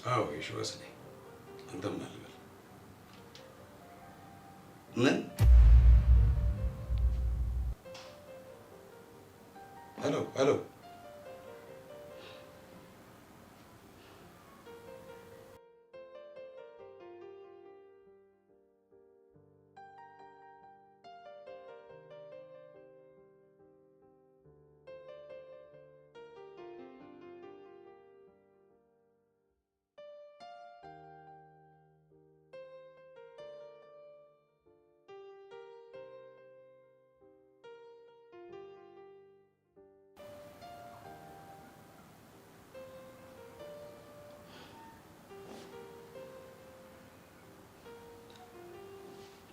አዎ የሺዋስ ነኝ። አንተም አልበል ምን? ሄሎ ሄሎ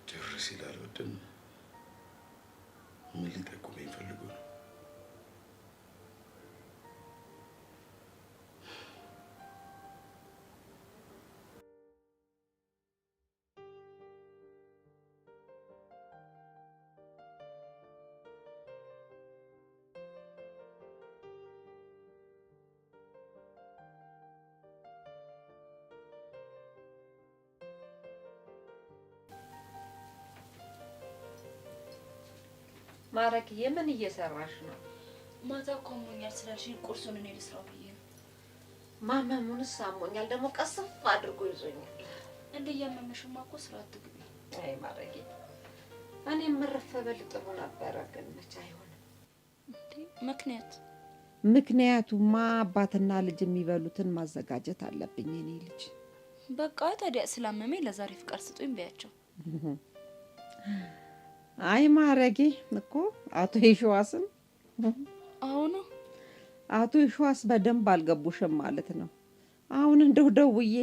ጭርስ ይላል። ወድም ምን ሊጠቁመኝ ፈልጎ ነው? ማረክ የምን እየሰራሽ ነው? ማታ እኮ አሞኛል ስላልሽኝ ቁርሱን እኔ ልስራው ብዬ ነው። ማመሙንስ አሞኛል ደግሞ ቀስፍ አድርጎ ይዞኛል። እንደ እያመመሽማ እኮ ስራ አትግቢ። አይ ማረክ እኔም መረፈ ብል ጥሩ ነበረ ግን መቼ አይሆንም። ምክንያቱማ አባትና ልጅ የሚበሉትን ማዘጋጀት አለብኝ እኔ ልጅ። በቃ ታዲያ ስላመመኝ ለዛሬ ፍቃድ ስጡኝ በያቸው። አይ ማረጌ እኮ አቶ የሺዋስም አሁን አቶ የሺዋስ በደንብ አልገቡሽም ማለት ነው። አሁን እንደው ደውዬ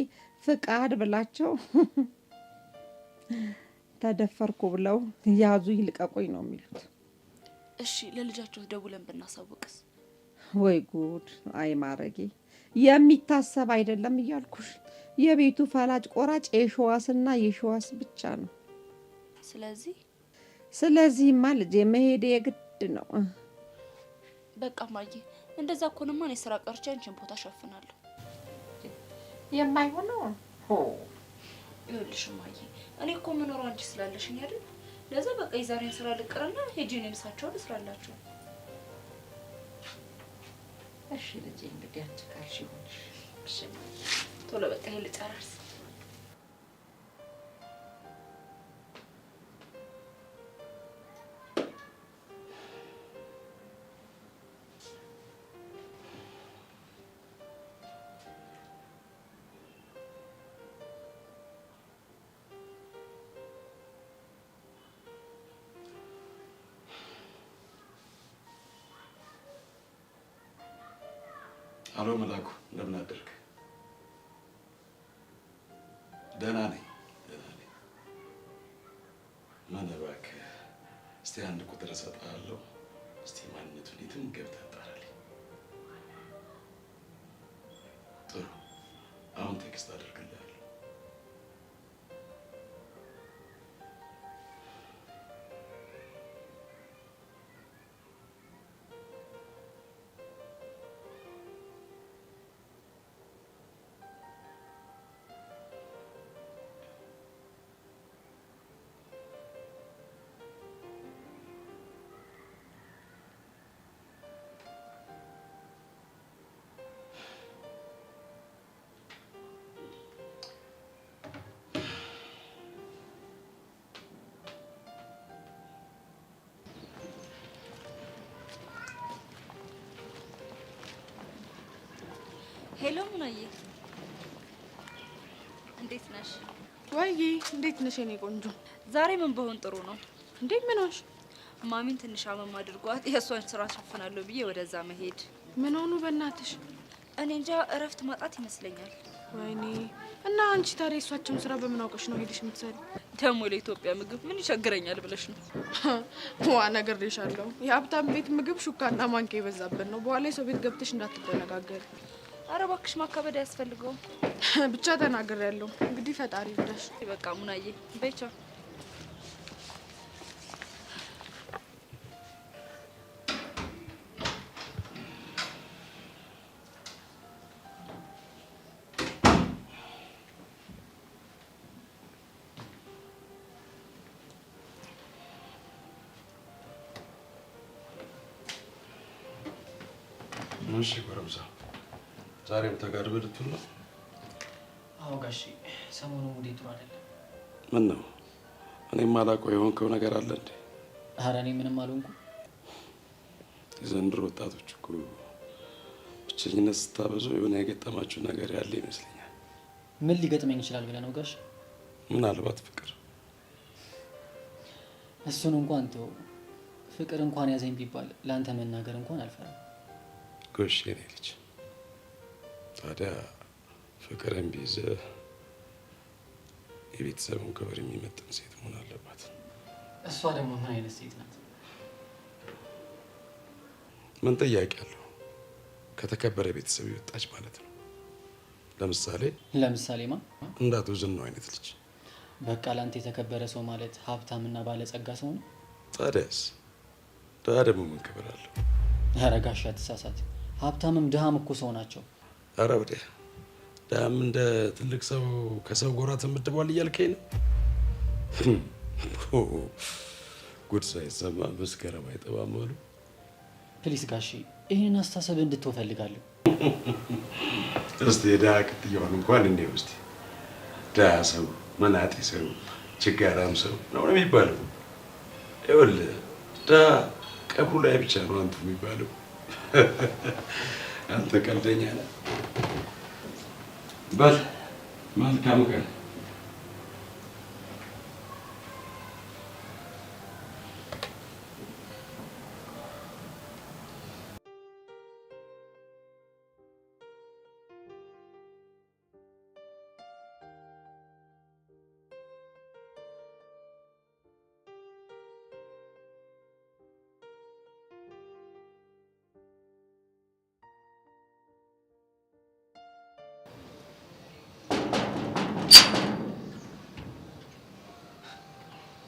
ፍቃድ ብላቸው ተደፈርኩ ብለው ያዙኝ ልቀቁኝ ነው የሚሉት። እሺ ለልጃቸው ደውለን ብናሳውቅስ? ወይ ጉድ! አይ ማረጌ የሚታሰብ አይደለም እያልኩሽ። የቤቱ ፈላጭ ቆራጭ የሺዋስና የሺዋስ ብቻ ነው። ስለዚህማ ልጄ መሄድ የግድ ነው። በቃ ማዬ እንደዛ እኮንማ እኔ ስራ ቀርቼ አንቺን ቦታ ሸፍናለሁ። የማይሆነው ይኸውልሽ ማዬ እኔ እኮ የምኖረው አንቺ ስላለሽኝ አይደል? ለዛ በቃ የዛሬን ስራ ልቅርና ሄጄ እኔ ልሳቸውን ልስራላችሁ። እሺ ልጄ እንግዲህ አንቺ ካልሽ ይሁንሽ። እሺ ቶሎ በቃ ይሄን ልጨርስ። አሎ መላኩ እንደምን አደርክ? ደህና ነኝ። ምን እባክህ እስቲ አንድ ቁጥር እሰጥሃለሁ። እስቲ ማንነቱን የትም ገብተህ አጣራልኝ። ጥሩ፣ አሁን ቴክስት አድርግልሃለሁ። ሄሎ ሙናዬ እንዴት ነሽ? ወይ እንዴት ነሽ የኔ ቆንጆ? ዛሬ ምን በሆን ጥሩ ነው እንዴ? ምን ሆንሽ? ማሚን ትንሽ አመም አድርጓት የእሷን ስራ ሸፍናለሁ ብዬ ወደዛ መሄድ። ምን ሆኑ በእናትሽ? እኔ እንጃ እረፍት ማጣት ይመስለኛል። ወይኔ እና አንቺ ታዲያ የእሷቸውን ስራ በምን አውቀሽ ነው ሄደሽ የምትሰሪ? ደግሞ ለኢትዮጵያ ምግብ ምን ይቸግረኛል ብለሽ ነው? ዋ ነግሬሻለሁ፣ የሀብታም ቤት ምግብ ሹካና ማንኪያ የበዛበት ነው። በኋላ የሰው ቤት ገብተሽ እንዳትበነጋገሪ። ኧረ እባክሽ ማካበድ አያስፈልገውም። ብቻ ተናግሬያለሁ። እንግዲህ ፈጣሪ ይርዳሽ። በቃ ሙናዬ በይ ቻው። እሺ ጎረምሳ፣ ዛሬም ተጋድመህ ልትውል ነው? አዎ ጋሼ፣ ሰሞኑን ሙዴ ጥሩ አይደለም። ምን ነው? እኔም አላውቀው የሆንከው ነገር አለ እንዴ? ኧረ እኔ ምንም አልሆንኩም። የዘንድሮ ወጣቶች እኮ ብቸኝነት ስታበዙ የሆነ የገጠማችሁ ነገር ያለ ይመስለኛል። ምን ሊገጥመኝ ይችላል ብለህ ነው ጋሼ? ምናልባት ፍቅር። እሱን እንኳን ተው። ፍቅር እንኳን ያዘኝ ቢባል ለአንተ መናገር እንኳን አልፈራም። ጎሽ የኔ ልጅ፣ ታዲያ ፍቅርን ቢይዝህ የቤተሰቡን ክብር የሚመጥን ሴት መሆን አለባት። እሷ ደግሞ ምን አይነት ሴት ናት? ምን ጥያቄ አለው? ከተከበረ ቤተሰብ የወጣች ማለት ነው። ለምሳሌ ማ? እንዳቶ ዝናው አይነት ልጅ። በቃ ላንተ የተከበረ ሰው ማለት ሀብታምና ባለጸጋ ሰው ነው። ታዲያስ ድሀ ደግሞ ምን ክብር አለው? ኧረ ጋሼ አትሳሳት። ሀብታምም ድሃም እኮ ሰው ናቸው። ኧረ ወዲያ፣ ድሀም እንደ ትልቅ ሰው ከሰው ጎራ ተመድቧል እያልከኝ ነው? ጉድ ሳይሰማ መስከረም አይጠባም አሉ። ፕሊስ ጋሼ፣ ይህንን አስተሳሰብ እንድትወው እፈልጋለሁ። እስቲ የድሀ ቅጥያውን እንኳን እንዲያው እስቲ ድሀ ሰው፣ መናጤ ሰው፣ ችጋራም ሰው ነው የሚባለው። ይኸውልህ ድሀ ቀብሩ ላይ ብቻ ነው አንቱ የሚባለው። አንተ ቀልደኛ ነህ። በል መልካም ቀን።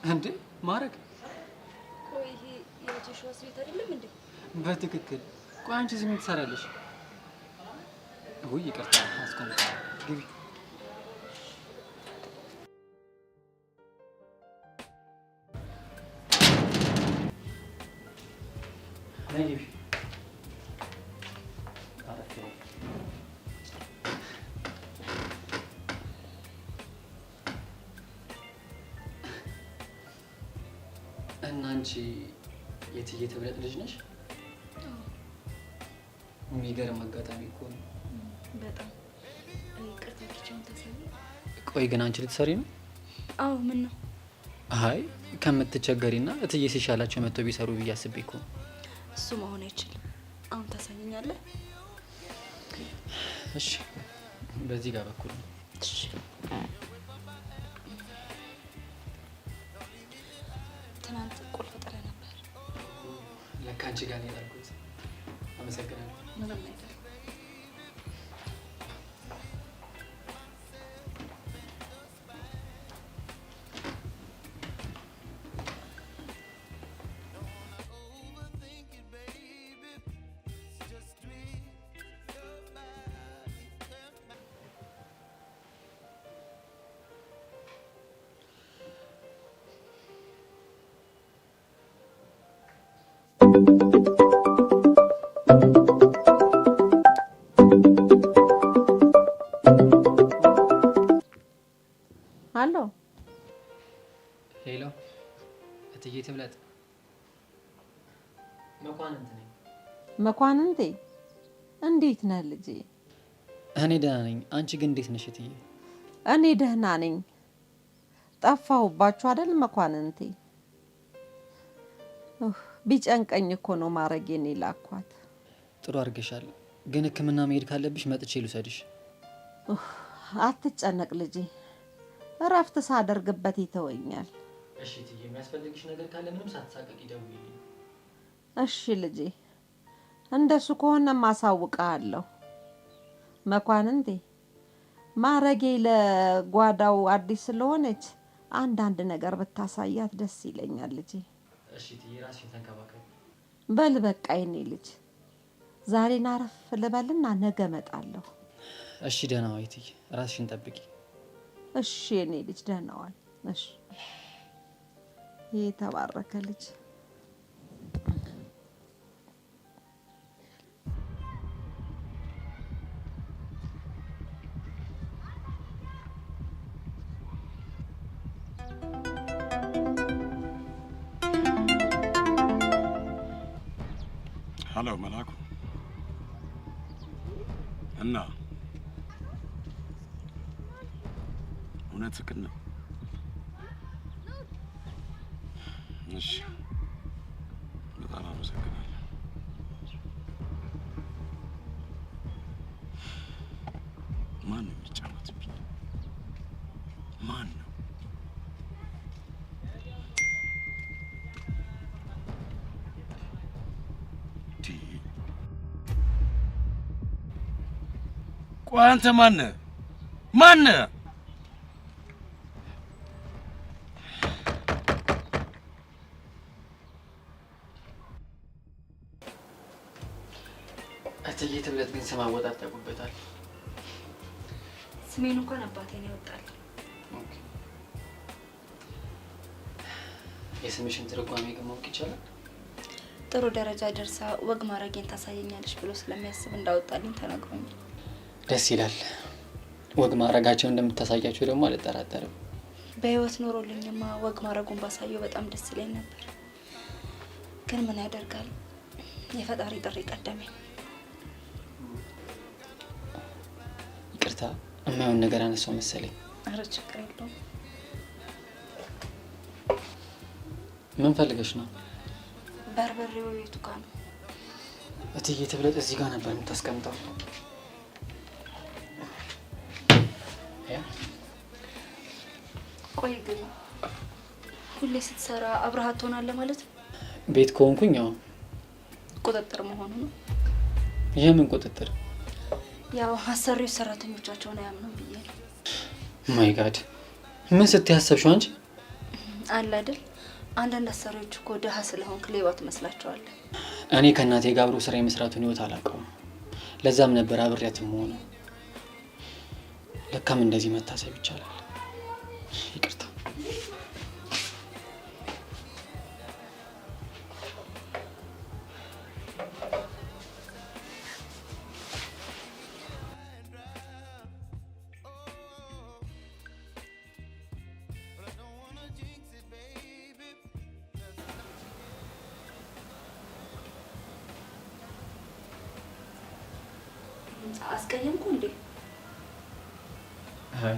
እንዴ ማረግ? ቆይ ይሄ የጀሽዋስ ቤት አይደለም እንዴ? በትክክል። ቆይ አንቺ እዚህ ምን ትሰራለሽ? ውይ ይቅርታ፣ አስቀምጥ። ግቢ። ነይ ግቢ። እና አንቺ የትዬ ትብለጥ ልጅ ነሽ? የሚገርም አጋጣሚ እኮ ነው። በጣም ይቅርታ ብቻውን ተሰሚ። ቆይ ግን አንቺ ልትሰሪ ነው? አዎ ምን ነው? አይ ከምትቸገሪና እትዬ ሲሻላቸው መጥተው ቢሰሩ ብዬ አስቤ እኮ። እሱ መሆን አይችልም። አሁን ታሳኘኛለህ? እሺ፣ በዚህ ጋር በኩል ነው። እሺ። ትናንት ቁልፍ ጥለህ ነበር። ለካ አንቺ ጋር ነው ያልኩት። አመሰግናለሁ። ምንም አይደለም። አሎ ሄሎ፣ እትዬ ትብለጥ። መኳንንት ነኝ። መኳንንቴ፣ እንዴት ነህ ልጄ? እኔ ደህና ነኝ። አንቺ ግን እንዴት ነሽ እትዬ? እኔ ደህና ነኝ። ጠፋሁባችሁ አይደል መኳንንቴ? ቢጨንቀኝ እኮ ነው ማረጌን የላኳት። ጥሩ አድርገሻል። ግን ሕክምና መሄድ ካለብሽ መጥቼ ልውሰድሽ። አትጨነቅ ልጄ፣ እረፍት ሳደርግበት ይተወኛል። እሺ እትዬ፣ የሚያስፈልግሽ ነገር ካለ ምንም ሳትሳቀቂ ደውዪልኝ። እሺ ልጄ፣ እንደሱ ከሆነ ማሳውቅሃለሁ። መኳንንቴ፣ ማረጌ ለጓዳው አዲስ ስለሆነች አንዳንድ ነገር ብታሳያት ደስ ይለኛል ልጄ። እሺ እትዬ፣ ራስሽን ተንከባከቢ። በል በቃ የኔ ልጅ፣ ዛሬን አረፍ ልበልና ነገ እመጣለሁ። እሺ ደህና ዋይ እትዬ፣ ራስሽን ጠብቂ። እሺ የኔ ልጅ፣ ደህና ዋል። እሺ፣ ይሄ ተባረከ ልጅ። አሎ መላኩ እና እውነትህን ነው? እሺ በጣም አመሰግናለሁ። ማን ነው የሚጫወትብኝ? ማን ነው? ቆይ አንተ ማን ነህ? ማን ነህ? እትዬ ትብለት ግን ስም አወጣጥ ያውቁበታል። ስሜን እንኳን አባቴ ነው ያወጣል። የስምሽን ትርጓሜ ግን ማወቅ ይቻላል? ጥሩ ደረጃ ደርሳ ወግ ማድረጌን ታሳየኛለሽ ብሎ ስለሚያስብ እንዳወጣልኝ ተነግሮኛል። ደስ ይላል። ወግ ማድረጋቸው እንደምታሳያቸው ደግሞ አልጠራጠርም። በህይወት ኖሮልኝማ ወግ ማድረጉን ባሳየው በጣም ደስ ይለኝ ነበር። ግን ምን ያደርጋል የፈጣሪ ጥሪ ቀደመኝ። ይቅርታ የማይሆን ነገር አነሳው መሰለኝ። ኧረ ችግር የለውም። ምን ፈልገሽ ነው? በርበሬው ቤቱ ጋር ነው። እትዬ ትብለት እዚህ ጋር ነበር የምታስቀምጠው። ቆይ ግን ሁሌ ስትሰራ አብረሃት ትሆናለህ ማለት ነው? ቤት ከሆንኩኝ ያው ቁጥጥር መሆኑ ነው። ይሄ ምን ቁጥጥር? ያው አሰሪዎች ሰራተኞቻቸውን አያምኑም ብዬ ነው። ማይ ጋድ ምን ስትያሰብሽው አንቺ? አለ አይደል አንዳንድ አሰሪዎች እኮ ደሃ ስለሆንክ ሌባ ትመስላቸዋለህ። እኔ ከእናቴ ጋር አብሮ ስራ የመስራቱን ህይወት አላውቀውም። ለዛም ነበር አብሬያትም ሆነ። ለካም እንደዚህ መታሰብ ይቻላል። ይቅርታ። አስቀየምኩ እንዴ? አይ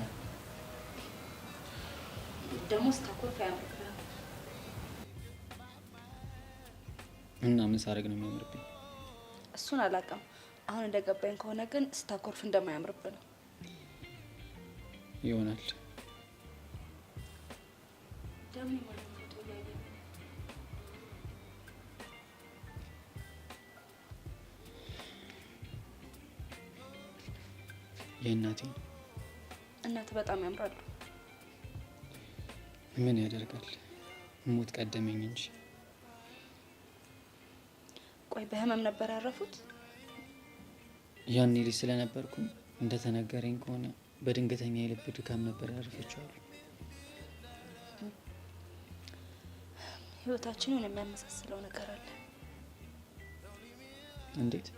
ደግሞ ስታኮርፍ ያምርብህ። እና ምን ሳደርግ ነው የሚያምርብኝ? እሱን አላውቅም። አሁን እንደገባኝ ከሆነ ግን ስታኮርፍ እንደማያምርብህ ነው። ይሆናል። ደግሞ ማለት ነው ተያየ የእናቴ እናት በጣም ያምራሉ። ምን ያደርጋል ሞት ቀደመኝ እንጂ። ቆይ በህመም ነበር ያረፉት? ያኔ ልጅ ስለነበርኩ እንደተነገረኝ ከሆነ በድንገተኛ የልብ ድካም ነበር ያረፈችው። ህይወታችንን የሚያመሳስለው ነገር አለ። እንዴት?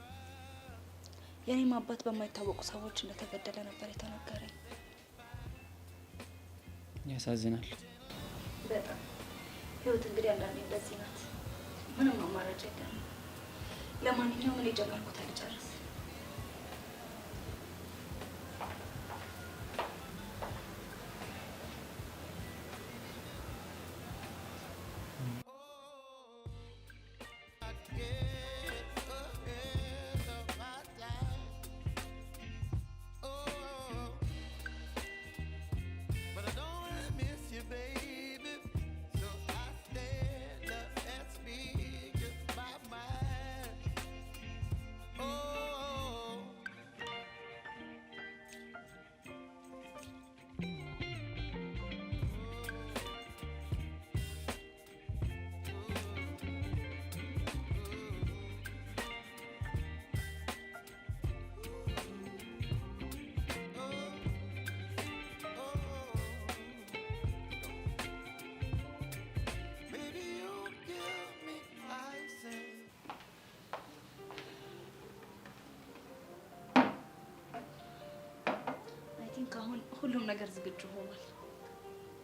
የኔም አባት በማይታወቁ ሰዎች እንደተገደለ ነበር የተነገረኝ። ያሳዝናል በጣም። ህይወት እንግዲህ አንዳንዴ እንደዚህ ናት። ምንም አማራጭ የለም። ለማንኛውም እኔ ጀመርኩት አልጨርስ። አሁን ሁሉም ነገር ዝግጁ ሆኗል።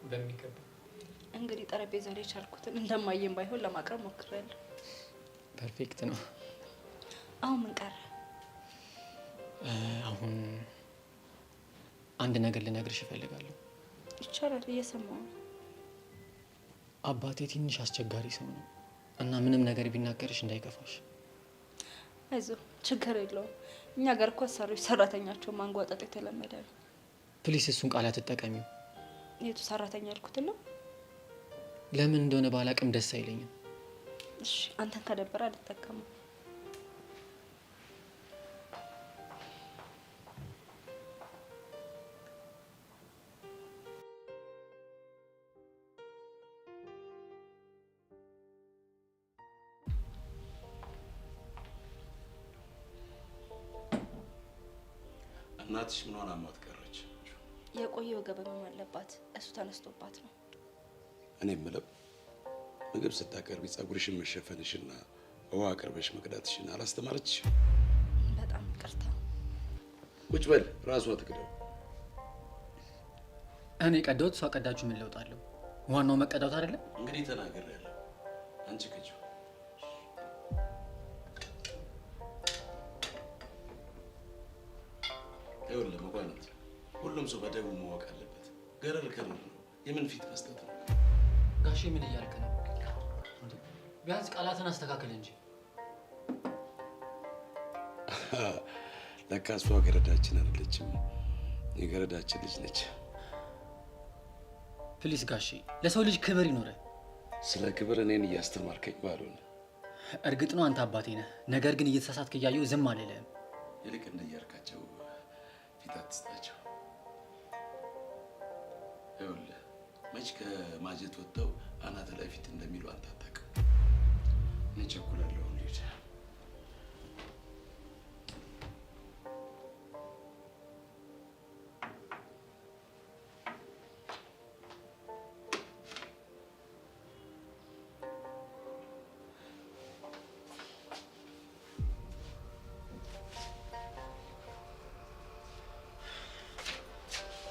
በሚገባ እንግዲህ ጠረጴዛ ላይ ቻልኩትን እንደማየም ባይሆን ለማቅረብ ሞክሬያለሁ። ፐርፌክት ነው። አሁን ምን ቀረ? አሁን አንድ ነገር ልነግርሽ እፈልጋለሁ። ይቻላል፣ እየሰማሁ ነው። አባቴ ትንሽ አስቸጋሪ ሰው ነው እና ምንም ነገር ቢናገርሽ እንዳይከፋሽ። አይዞህ፣ ችግር የለውም። እኛ ጋር እኮ አሰሪዎች ሰራተኛቸውን ማንጓጠጥ የተለመደ ነው። ፕሊስ እሱን ቃል አትጠቀሚው። የቱ ሰራተኛ ያልኩት ነው? ለምን እንደሆነ ባላቅም ደስ አይለኝም። እሺ፣ አንተን ከደበረ አልጠቀመው። እናትሽ ምን ሆና ሞት ቀረች? የቆየ ወገብ ህመም አለባት። እሱ ተነስቶባት ነው። እኔ የምለው ምግብ ስታቀርቢ ጸጉርሽን መሸፈንሽና ውሃ አቅርበሽ መቅዳትሽን አላስተማረችሽ? በጣም ይቅርታ። ቁጭ በል፣ ራሷ ትቅደው። እኔ ቀዳሁት፣ እሷ ቀዳችሁ፣ ምን ለውጥ አለው? ዋናው መቀዳት አይደለም? እንግዲህ ተናግሬያለሁ። አንቺ ከጂው ይኸውልህ መኳንንት፣ ሁሉም ሰው በደቡ ማወቅ አለበት። ገረር ከርር ነው። የምን ፊት መስጠት ነው? ጋሼ ምን እያልክ ነው? ቢያንስ ቃላትን አስተካክል እንጂ። ለካ እሷ ገረዳችን አይደለችም፣ የገረዳችን ልጅ ነች። ፕሊስ ጋሼ፣ ለሰው ልጅ ክብር ይኖረ። ስለ ክብር እኔን እያስተማርከኝ ባልሆነ። እርግጥ ነው አንተ አባቴ ነህ፣ ነገር ግን እየተሳሳትክ እያየሁ ዝም አልልህም። ይልቅ እንደያርካቸው ፊት አትስጣቸው። ይኸውልህ መች ከማጀት ወጥተው አናተ ላይ ፊት እንደሚሉ አንተ አታውቅም። እኔ ቸኩላለሁ። ልሂድ።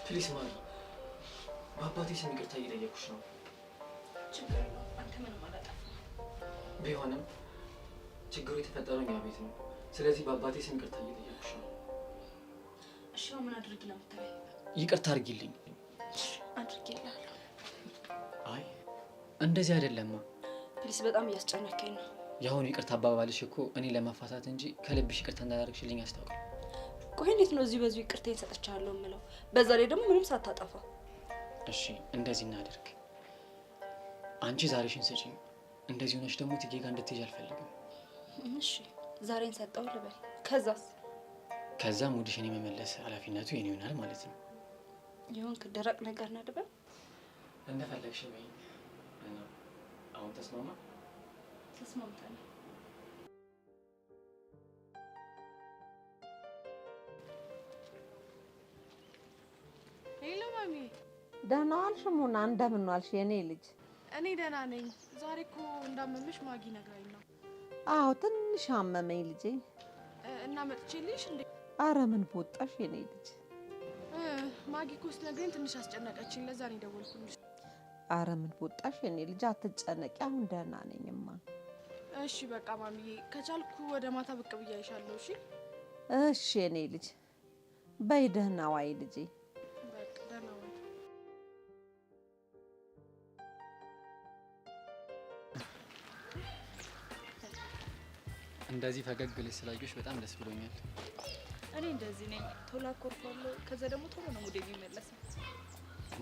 ፕሊስ ማሪ፣ በአባቴ ስም ይቅርታ እየጠየኩሽ ነው። ችግር የለውም። አንተ ምንም አላጠፋም። ቢሆንም ችግሩ የተፈጠረው እኛ ቤት ነው። ስለዚህ በአባቴ ስም ይቅርታ እየጠየኩሽ ነው። እሺ፣ ምን አድርጊ ነው የምትለኝ? ይቅርታ አድርጊልኝ። አድርጌልሃለሁ። አይ እንደዚህ አይደለማ። ፕሊስ፣ በጣም እያስጨነከኝ ነው። የአሁኑ ይቅርታ አባባልሽ እኮ እኔ ለማፋታት እንጂ ከልብሽ ይቅርታ እንዳላደረግሽልኝ ያስታውቃል። ቆይ እንዴት ነው እዚህ በዚሁ ይቅርታዬን ሰጥቻለሁ የምለው? በዛ ላይ ደግሞ ምንም ሳታጠፋ። እሺ እንደዚህ እናደርግ። አንቺ ዛሬሽን ስጪኝ። እንደዚህ ሆነሽ ደግሞ ትጌ ጋር እንድትሄጂ አልፈልግም። እሺ ዛሬን ሰጠው ልበል። ከዛስ? ከዛ ሙድሽን የመመለስ ኃላፊነቱ የኔ ይሆናል ማለት ነው። የሆንክ ደረቅ ነገር ነው ልበል። እንደፈለግሽ በይኝ። አሁን ተስማማ? ተስማምተናል። ሄሎ ማሚ። ደህና ዋልሽ ሙና? እንደምን ዋልሽ የኔ ልጅ? እኔ ደህና ነኝ። ዛሬ እኮ እንዳመመሽ ማጊ ነግራኝ ነው። አዎ ትንሽ አመመኝ ልጄ። እና መጥቼልሽ እንዴ? አረ ምን ቦጣሽ የኔ ልጅ? ማጊ እኮ ስትነግረኝ ትንሽ አስጨነቀችኝ። ለዛ ነው የደወልኩልሽ። አረ ምን ቦጣሽ የኔ ልጅ? አትጨነቂ፣ አሁን ደህና ነኝማ። እሺ በቃ ማሚዬ፣ ከቻልኩ ወደ ማታ ብቅ ብዬ አይሻለሁ። እሺ እሺ የኔ ልጅ፣ በይ ደህና ዋይ ልጄ። በቃ ደህና ዋይ። እንደዚህ ፈገግ ብለሽ ስላየሁሽ በጣም ደስ ብሎኛል። እኔ እንደዚህ ነኝ። ቶሎ አኮርፋለሁ፣ ከዛ ደግሞ ቶሎ ነው ሙዴ የሚመለሰው።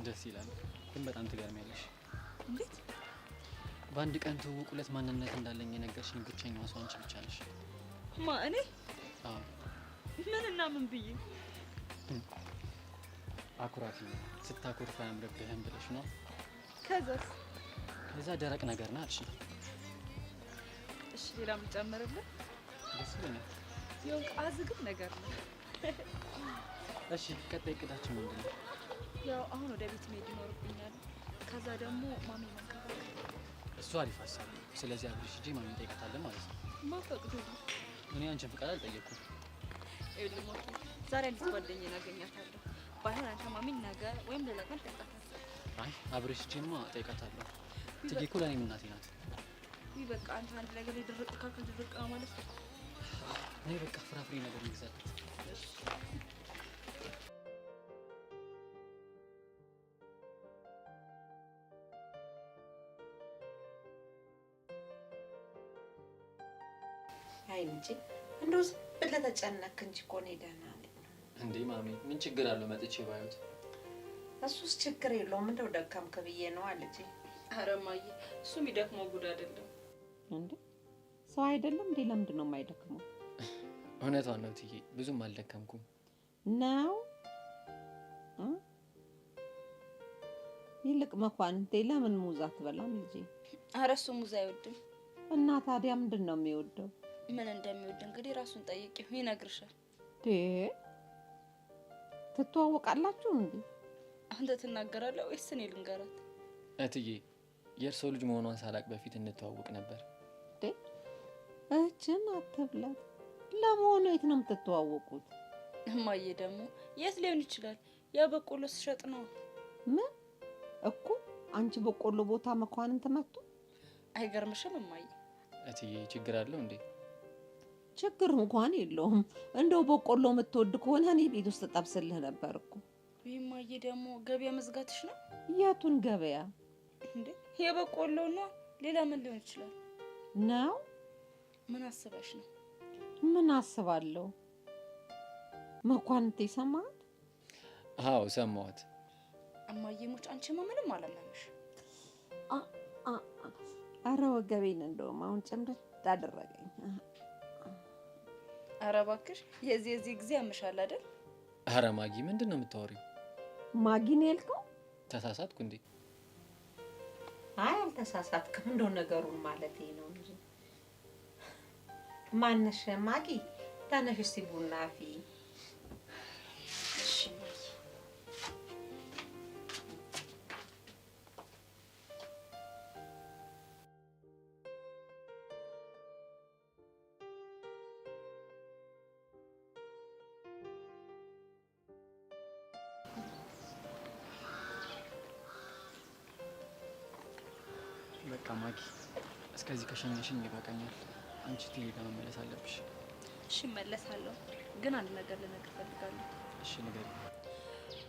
ደስ ይላል፣ ግን በጣም ትገርሚያለሽ። እንዴት? በአንድ ቀን ትውውቅ ሁለት ማንነት እንዳለኝ የነገርሽኝ ብቸኛዋ ሰው አንቺ ብቻ ነሽ። ማ እኔ? አዎ። ምን እና ምን ብዬ? አኩራፊ ስታኮርፍ አያምርብህም ብለሽ ነው። ከዛስ? ከዛ ደረቅ ነገር ና አልሽ። እሺ ሌላ የምጨምርልህ? ደስ ይለኛል። የሆንክ አዝግብ ነገር ነው። እሺ ቀጣይ እቅዳችን ምንድን ነው? ያው አሁን ወደ ቤት መሄድ ይኖርብኛል። ከዛ ደግሞ ማሚ መንከባከብ። እሱ አሪፍ ሀሳብ ነው። ስለዚህ አብረሽ ሂጂ ማሚ እንጠይቃታለን ማለት ነው። ማፈቅዱልኝ? እኔ አንቺን ፍቃድ አልጠየቅኩም። ይኸውልህ ሞኬ፣ ዛሬ አንዲት ጓደኛዬን አገኛታለሁ። ባይሆን አንተ ማሚን ነገ ወይም ሌላ ቀን ጠይቃታለህ። አይ አብረሽ ሂጂማ እጠይቃታለሁ። ትጌ እኮ ለእኔም እናቴ ናት። ይህ በቃ አንተ አንድ ነገር ላይ ድርቅ ካልክ ድርቅ ነው ማለት ነው። ነይ በቃ ፍራፍሬ ነገር እንግዛለን። አይ እንጂ እንደው ዝም ብለህ ተጨነክ እንጂ እኮ ነው ደህና ነኝ። እንዴ ማሚ ምን ችግር አለው መጥቼ ባዩት? እሱስ ችግር የለውም እንደው ደካምክ ብዬ ነው አለች። ኧረ እማዬ እሱ የሚደክመው ጉድ አይደለም እንዴ ሰው አይደለም እንዴ? ለምንድን ነው የማይደክመው? እውነቷን ነው እትዬ ብዙም አልደከምኩም ነው። ይልቅ መኳንንቴ ለምን ሙዝ አትበላም ልጄ? ኧረ እሱ ሙዝ አይወድም። እና ታዲያ ምንድን ነው የሚወደው? ምን እንደሚወድ እንግዲህ ራሱን ጠይቂው ይነግርሻል። ትተዋወቃላችሁ እንዴ? አንተ ትናገራለህ ወይስ እኔ ልንገራት? እትዬ የእርሶ ልጅ መሆኗን ሳላቅ በፊት እንተዋወቅ ነበር። እችን አትብላት። ለመሆኑ የት ነው የምትተዋወቁት? እማዬ ደግሞ የት ሊሆን ይችላል? ያ በቆሎ ስሸጥ ነው። ምን እኮ አንቺ በቆሎ ቦታ መኳንንት መጡ? አይገርምሽም እማዬ? እትዬ ችግር አለው እንዴ? ችግር እንኳን የለውም። እንደው በቆሎ የምትወድ ከሆነ እኔ ቤት ውስጥ ጠብስልህ ነበር እኮ። እማዬ ደግሞ ገበያ መዝጋትሽ ነው? የቱን ገበያ እንዴ? የበቆሎ ነው። ሌላ ምን ሊሆን ይችላል? ነው ምን አስበሽ ነው? ምን አስባለሁ? መኳንንቴ ሰማት? አዎ ሰማሁት። እማዬ ሞች አንቺማ ምንም አላመመሽ። አረ ወገቤን እንደውም አሁን ጭምድድ አደረገኝ። አረ እባክሽ የዚህ ጊዜ ያምሻል አይደል? አረ ማጊ ምንድን ነው የምታወሪው? ማጊን ያልከው? ተሳሳትኩ እንዴ? አይ አልተሳሳትክም። እንደው ነገሩን ማለቴ ነው እንጂ። ማነሽ ማጊ? ተነሽ እስቲ ቡና አፊ። እሺ በቃ ማጊ እስከዚህ ከሸኘሽኝ ይበቃኛል። አንቺ ትዬ ጋር መመለስ አለብሽ። እሺ እመለሳለሁ፣ ግን አንድ ነገር ልነግርህ እፈልጋለሁ። እሺ ንገሪኝ።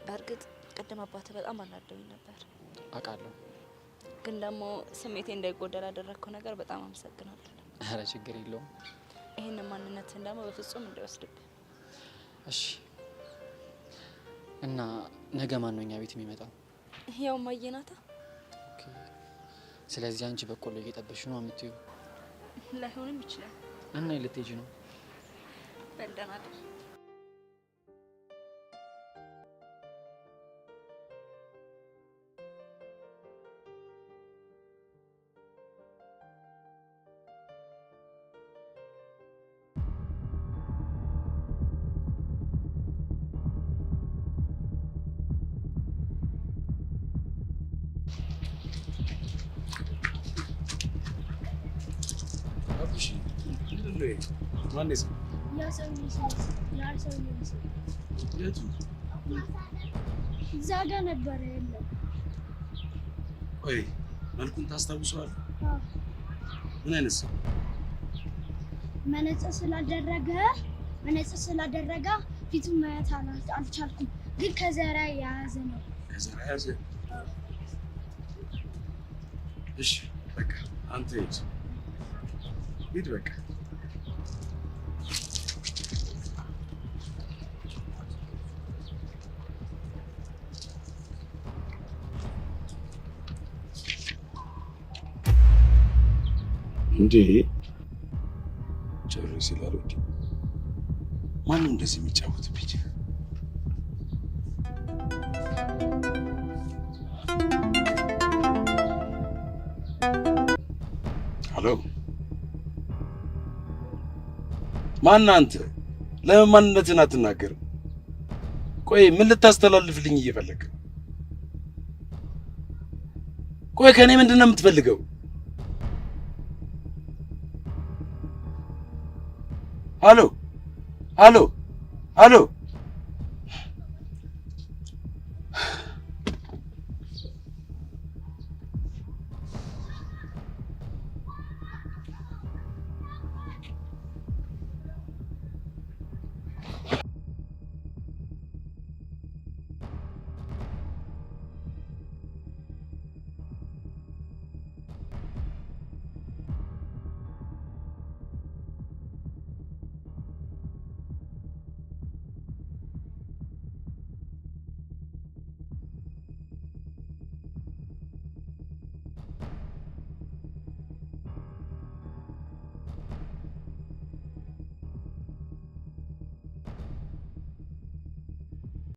በእርግጥ ቅድም አባትህ በጣም አናደውኝ ነበር። አውቃለሁ። ግን ደግሞ ስሜቴ እንዳይጎዳ ላደረግከው ነገር በጣም አመሰግናለሁ። ኧረ ችግር የለውም። ይሄንን ማንነትህን ደግሞ በፍጹም እንዳይወስድብህ። እሺ። እና ነገ ማን ነው እኛ ቤት የሚመጣው? ያው እማዬ ናታ። ኦኬ። ስለዚህ አንቺ በቆሎ እየጠበሽ ነው የምትይው? ላይሆንም ይችላል። እና ልትሄጂ ነው? በል ደህና እደር። ማነስ እዛ ጋ ነበረ የለም። ቆይ መልኩን ታስታውሰዋለህ? ምን አይነት ሰው? መነጽር ስላደረገ ፊቱን ማየት አልቻልኩም፣ ግን ከዘራ የያዘ ነው። ከዘራ የያዘ? እሺ በቃ አንተ ሂድ በቃ። እንዴ ጨርስ ይላል እንዴ? ማን ነው እንደዚህ የሚጫወትብኝ? ሄሎ ማን አንተ? ለምን ማንነትን አትናገርም? ቆይ ምን ልታስተላልፍልኝ እየፈለግ? ቆይ ከኔ ምንድን ነው የምትፈልገው? ሄሎ ሄሎ ሄሎ